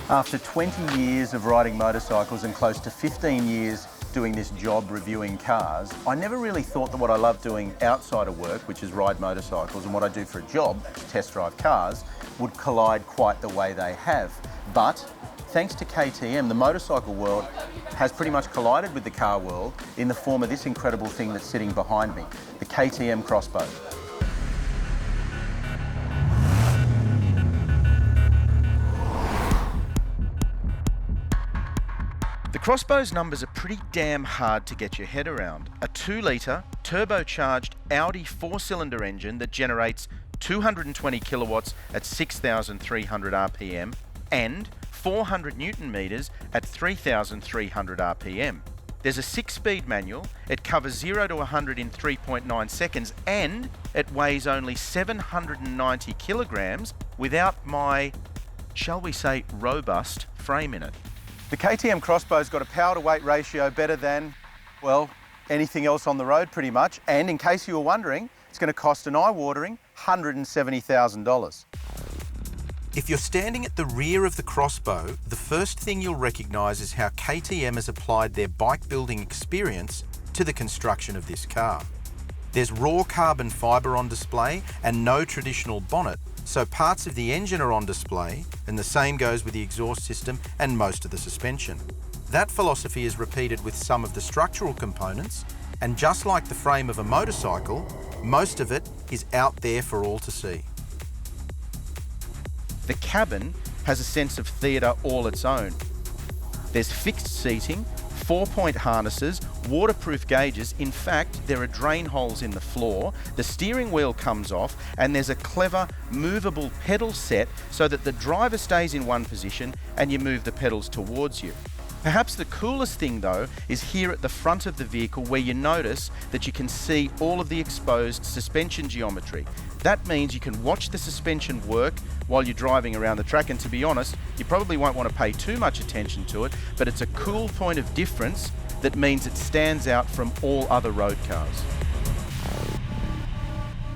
After 20 years of riding motorcycles and close to 15 years doing this job reviewing cars, I never really thought that what I love doing outside of work, which is ride motorcycles, and what I do for a job, test drive cars, would collide quite the way they have. But thanks to KTM, the motorcycle world has pretty much collided with the car world in the form of this incredible thing that's sitting behind me, the KTM X-Bow. The X-Bow's numbers are pretty damn hard to get your head around. A 2-litre, turbocharged Audi 4-cylinder engine that generates 220 kilowatts at 6,300 RPM and 400 Newton meters at 3,300 RPM. There's a 6-speed manual, it covers 0 to 100 in 3.9 seconds, and it weighs only 790 kilograms without my, shall we say, robust frame in it. The KTM X-Bow's got a power to weight ratio better than, well, anything else on the road pretty much. And in case you were wondering, it's going to cost an eye-watering $170,000. If you're standing at the rear of the X-Bow, the first thing you'll recognise is how KTM has applied their bike building experience to the construction of this car. There's raw carbon fibre on display and no traditional bonnet, so parts of the engine are on display, and the same goes with the exhaust system and most of the suspension. That philosophy is repeated with some of the structural components, and just like the frame of a motorcycle, most of it is out there for all to see. The cabin has a sense of theatre all its own. There's fixed seating, 4-point harnesses, waterproof gauges. In fact, there are drain holes in the floor, the steering wheel comes off, and there's a clever movable pedal set so that the driver stays in one position and you move the pedals towards you. Perhaps the coolest thing though is here at the front of the vehicle, where you notice that you can see all of the exposed suspension geometry. That means you can watch the suspension work while you're driving around the track, and to be honest, you probably won't want to pay too much attention to it, but it's a cool point of difference that means it stands out from all other road cars.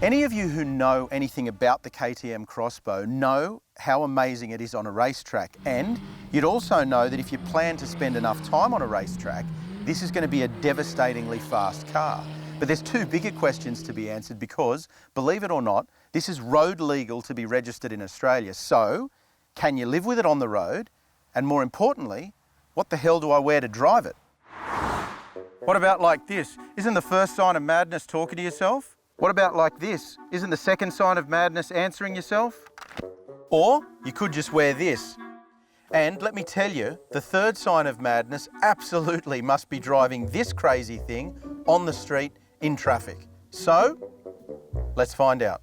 Any of you who know anything about the KTM X-Bow know how amazing it is on a racetrack, and you'd also know that if you plan to spend enough time on a racetrack, this is going to be a devastatingly fast car. But there's two bigger questions to be answered because, believe it or not, this is road legal to be registered in Australia. So, can you live with it on the road? And more importantly, what the hell do I wear to drive it? What about like this? Isn't the first sign of madness talking to yourself? What about like this? Isn't the second sign of madness answering yourself? Or you could just wear this. And let me tell you, the third sign of madness absolutely must be driving this crazy thing on the street in traffic. So, let's find out.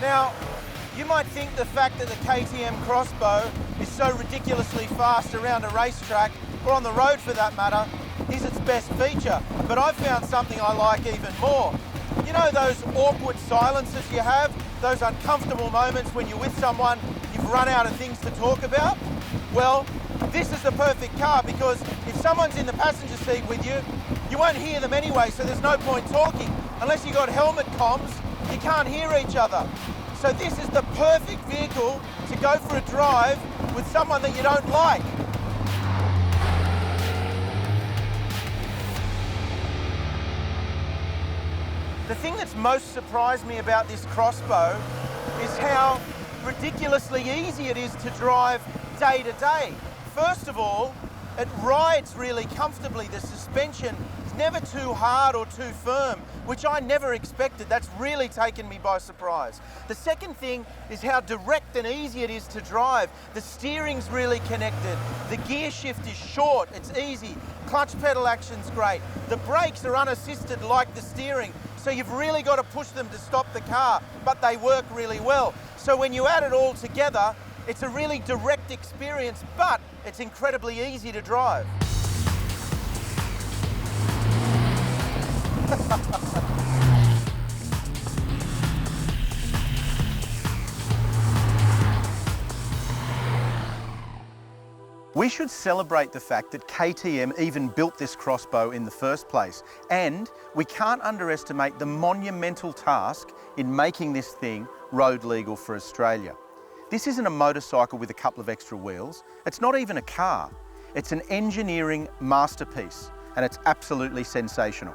Now, you might think the fact that the KTM X-Bow is so ridiculously fast around a racetrack, or on the road for that matter, is its best feature. But I've found something I like even more. You know those awkward silences you have? Those uncomfortable moments when you're with someone, you've run out of things to talk about? Well, this is the perfect car, because if someone's in the passenger seat with you, you won't hear them anyway, so there's no point talking. Unless you've got helmet comms, you can't hear each other. So this is the perfect vehicle to go for a drive with someone that you don't like. The thing that's most surprised me about this X-Bow is how ridiculously easy it is to drive day to day. First of all, it rides really comfortably. The suspension is never too hard or too firm, which I never expected. That's really taken me by surprise. The second thing is how direct and easy it is to drive. The steering's really connected. The gear shift is short, it's easy. Clutch pedal action's great. The brakes are unassisted like the steering, so you've really got to push them to stop the car, but they work really well. So when you add it all together, it's a really direct experience, but it's incredibly easy to drive. We should celebrate the fact that KTM even built this crossbow in the first place, and we can't underestimate the monumental task in making this thing road legal for Australia. This isn't a motorcycle with a couple of extra wheels. It's not even a car. It's an engineering masterpiece, and it's absolutely sensational.